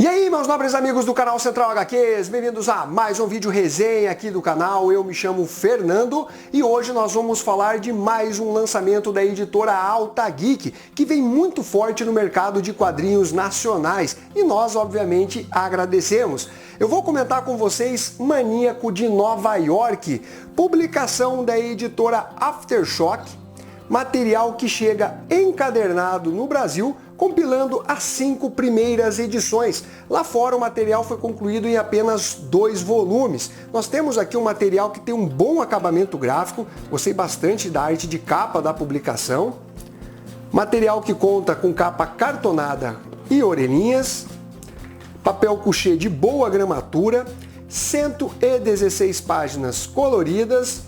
aí, meus nobres amigos do canal Central HQs, bem-vindos a mais um vídeo resenha aqui do canal. Eu me chamo Fernando e hoje nós vamos falar de mais um lançamento da editora Alta Geek, que vem muito forte no mercado de quadrinhos nacionais e nós, obviamente, agradecemos. Eu vou comentar com vocês Maníaco de Nova York, publicação da editora Aftershock, material que chega encadernado no Brasil, compilando as 5 primeiras edições. Lá fora o material foi concluído em apenas 2 volumes. Nós temos aqui um material que tem um bom acabamento gráfico, gostei bastante da arte de capa da publicação. Material que conta com capa cartonada e orelhinhas, papel couché de boa gramatura, 116 páginas coloridas,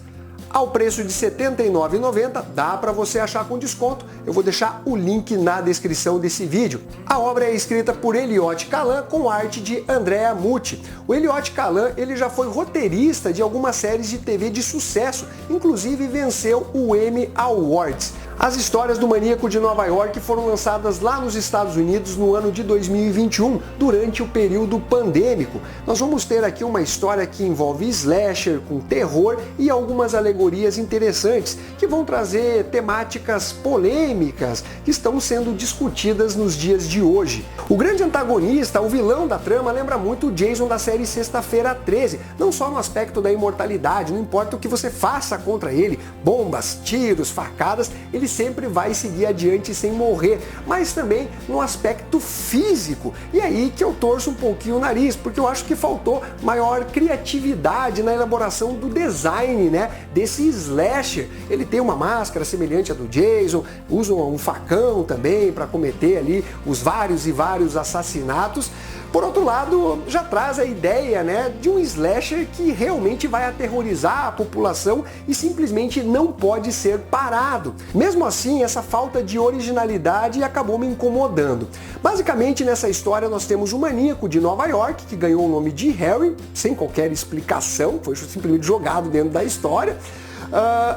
ao preço de R$ 79,90, dá para você achar com desconto. Eu vou deixar o link na descrição desse vídeo. A obra é escrita por Elliott Kalan com arte de Andrea Mucci. O Elliott Kalan, ele já foi roteirista de algumas séries de TV de sucesso, inclusive venceu o Emmy Awards. As histórias do Maníaco de Nova York foram lançadas lá nos Estados Unidos no ano de 2021, durante o período pandêmico. Nós vamos ter aqui uma história que envolve slasher, com terror e algumas alegorias interessantes, que vão trazer temáticas polêmicas que estão sendo discutidas nos dias de hoje. O grande antagonista, o vilão da trama, lembra muito o Jason da série Sexta-feira 13, não só no aspecto da imortalidade, não importa o que você faça contra ele, bombas, tiros, facadas, ele sempre vai seguir adiante sem morrer, mas também no aspecto físico. E aí que eu torço um pouquinho o nariz, porque eu acho que faltou maior criatividade na elaboração do design, né, desse slasher. Ele tem uma máscara semelhante à do Jason, usa um facão também para cometer ali os vários e vários assassinatos. Por outro lado, já traz a ideia, né, de um slasher que realmente vai aterrorizar a população e simplesmente não pode ser parado. Mesmo assim, essa falta de originalidade acabou me incomodando. Basicamente, nessa história nós temos um maníaco de Nova York que ganhou o nome de Harry, sem qualquer explicação, foi simplesmente jogado dentro da história.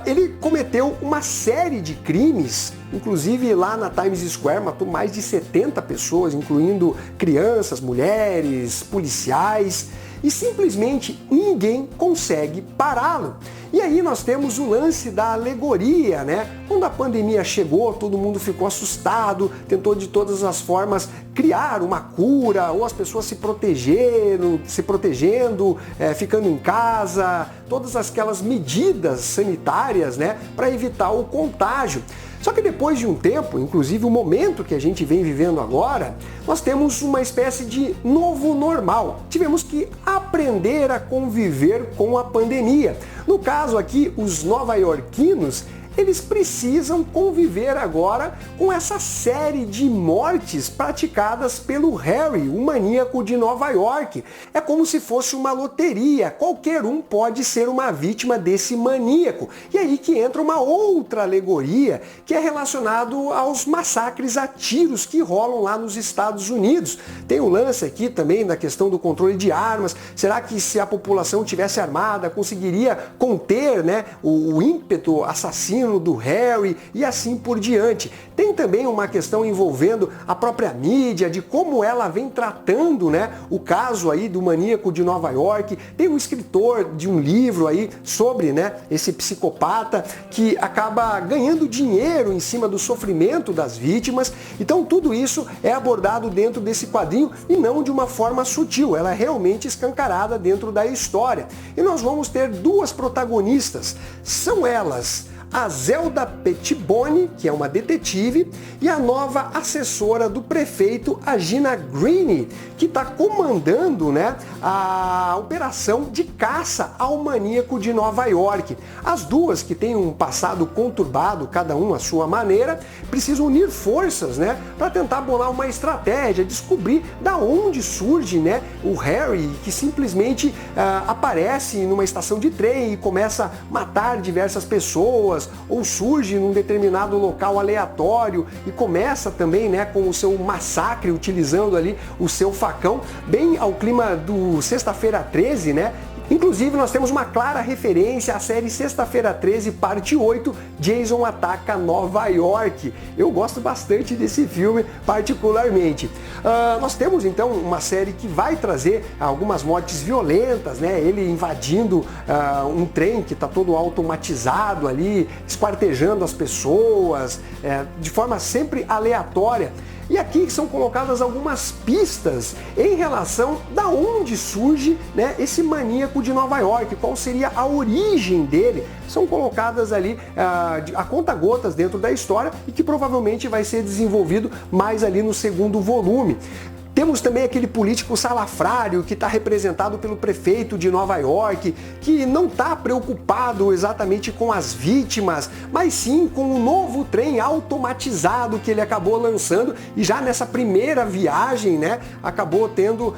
Ele cometeu uma série de crimes, inclusive lá na Times Square matou mais de 70 pessoas, incluindo crianças, mulheres, policiais, e simplesmente ninguém consegue pará-lo. E aí nós temos o lance da alegoria, né? Quando a pandemia chegou, todo mundo ficou assustado, tentou de todas as formas criar uma cura, ou as pessoas se protegendo, ficando em casa, todas aquelas medidas sanitárias, né, para evitar o contágio. Só que depois de um tempo, inclusive o momento que a gente vem vivendo agora, nós temos uma espécie de novo normal. Tivemos que aprender a conviver com a pandemia. No caso aqui, os nova-iorquinos, eles precisam conviver agora com essa série de mortes praticadas pelo Harry, o maníaco de Nova York. É como se fosse uma loteria, qualquer um pode ser uma vítima desse maníaco. E aí que entra uma outra alegoria, que é relacionado aos massacres a tiros que rolam lá nos Estados Unidos. Tem o lance aqui também da questão do controle de armas. Será que se a população tivesse armada, conseguiria conter, né, o ímpeto assassino do Harry e assim por diante? Tem também uma questão envolvendo a própria mídia, de como ela vem tratando, né, o caso aí do maníaco de Nova York. Tem um escritor de um livro aí sobre, né, esse psicopata que acaba ganhando dinheiro em cima do sofrimento das vítimas. Então tudo isso é abordado dentro desse quadrinho e não de uma forma sutil, ela é realmente escancarada dentro da história. E nós vamos ter 2 protagonistas, são elas a Zelda Pettibone, que é uma detetive, e a nova assessora do prefeito, a Gina Greene, que está comandando, né, a operação de caça ao maníaco de Nova York. As duas, que têm um passado conturbado, cada um à sua maneira, precisam unir forças, né, para tentar bolar uma estratégia, descobrir da onde surge, né, o Harry, que simplesmente aparece numa estação de trem e começa a matar diversas pessoas, ou surge num determinado local aleatório e começa também, né, com o seu massacre, utilizando ali o seu facão, bem ao clima do Sexta-feira 13, né, Inclusive, nós temos uma clara referência à série Sexta-feira 13, parte 8, Jason Ataca Nova York. Eu gosto bastante desse filme, particularmente. Nós temos, então, uma série que vai trazer algumas mortes violentas, né? Ele invadindo um trem que está todo automatizado ali, esquartejando as pessoas, de forma sempre aleatória. E aqui são colocadas algumas pistas em relação da onde surge, né, esse maníaco de Nova York, qual seria a origem dele. São colocadas ali a conta-gotas dentro da história e que provavelmente vai ser desenvolvido mais ali no segundo volume. Temos também aquele político salafrário que está representado pelo prefeito de Nova York, que não está preocupado exatamente com as vítimas, mas sim com o novo trem automatizado que ele acabou lançando e já nessa primeira viagem, né, acabou tendo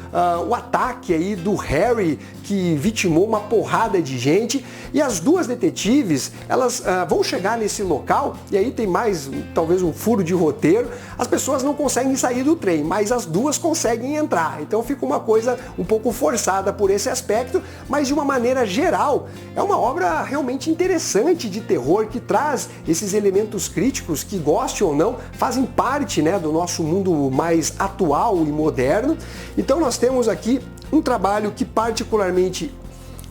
o ataque aí do Harry, que vitimou uma porrada de gente, e as duas detetives, elas vão chegar nesse local, e aí tem mais talvez um furo de roteiro, as pessoas não conseguem sair do trem, mas as duas conseguem entrar, então fica uma coisa um pouco forçada por esse aspecto, mas de uma maneira geral, é uma obra realmente interessante de terror, que traz esses elementos críticos que, goste ou não, fazem parte, né, do nosso mundo mais atual e moderno. Então nós temos aqui um trabalho que particularmente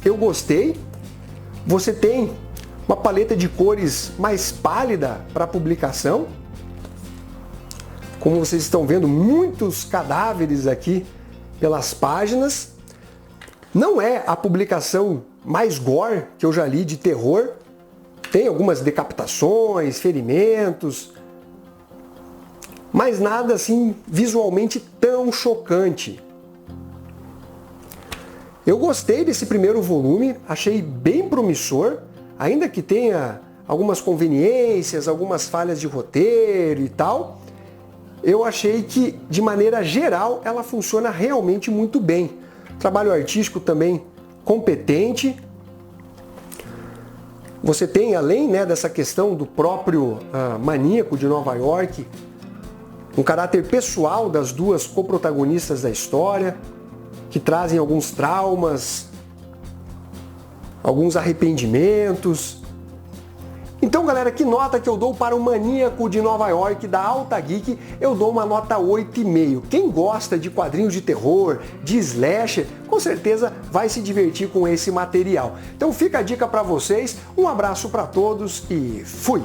eu gostei. Você tem uma paleta de cores mais pálida para publicação. Como vocês estão vendo, muitos cadáveres aqui pelas páginas. Não é a publicação mais gore que eu já li de terror. Tem algumas decapitações, ferimentos, mas nada assim visualmente tão chocante. Eu gostei desse primeiro volume, achei bem promissor, ainda que tenha algumas conveniências, algumas falhas de roteiro e tal. Eu achei que, de maneira geral, ela funciona realmente muito bem. Trabalho artístico também competente. Você tem, além, né, dessa questão do próprio maníaco de Nova York, um caráter pessoal das duas coprotagonistas da história, que trazem alguns traumas, alguns arrependimentos. Então, galera, que nota que eu dou para o Maníaco de Nova York da Alta Geek? Eu dou uma nota 8,5. Quem gosta de quadrinhos de terror, de slasher, com certeza vai se divertir com esse material. Então fica a dica para vocês, um abraço para todos e fui!